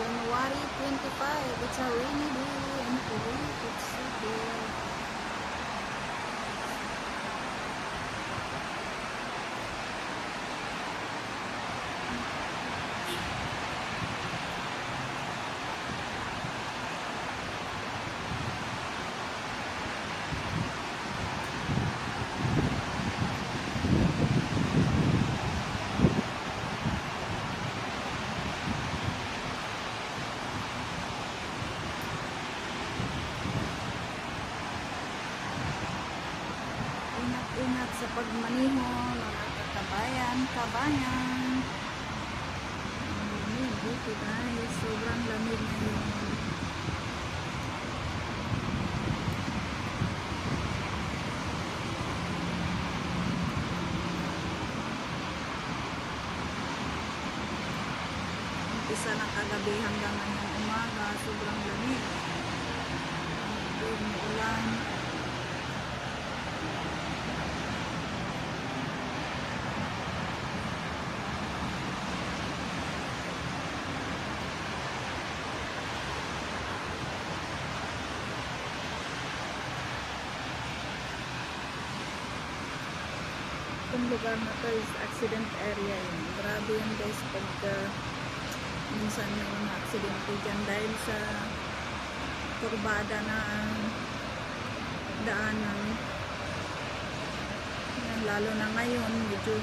January 25. It's a rainy day in Kuwait. It's so good. Ingat sa pagmaniho ng kabayan. Dito guys, sobrang lamig ngayon. Umpisa ng kagabi hanggang ngayong umaga, sobrang lamig. Ulan. Itong lugar na to is accident area yun. Grabe yun guys pagka minsan may mga aksidente dyan dahil sa kurbada na daanan. Lalo na ngayon medyo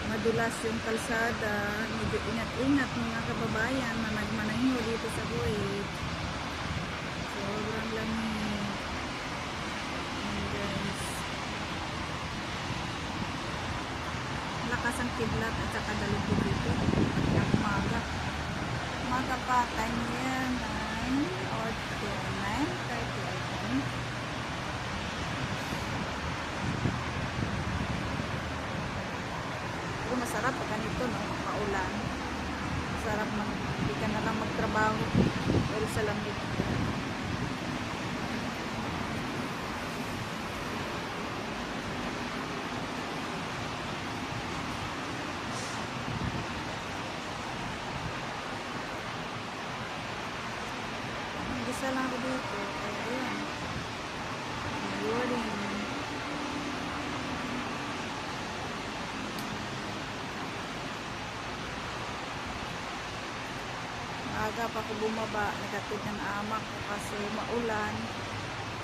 madulas yung kalsada, medyo ingat-ingat mga kababayan na nagmanahiho dito sa Kuwait. Sobrang lamig. Lakas ang kidlat at saka dalugod dito pagka umaga pa, time yan 9 or 9:30 pero masarap pag ganito no, maulan masarap hindi ka na lang magtrabaho pero sa lamig. Isa lang ako dito. Kaya ayan. Loading. Aga pa ako bumaba. Nagatid ng amak ko kasi maulan.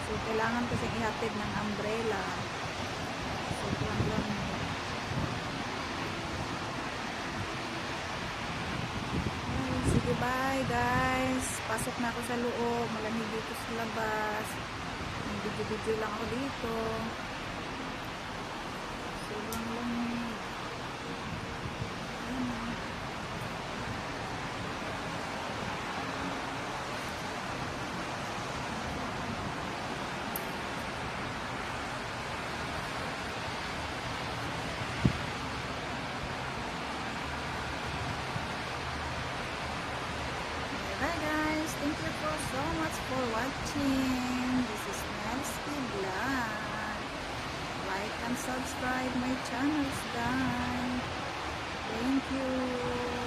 So, kailangan kasi ihatid ng umbrella. Sobrang lamig. Sige, bye guys. Pasok na ako sa loob. Malamig dito sa labas. May video-video lang ako dito. Sobrang lamig. Bye guys, thank you so much for watching. This is Melski Vlog. Like and subscribe my channels guys. Thank you.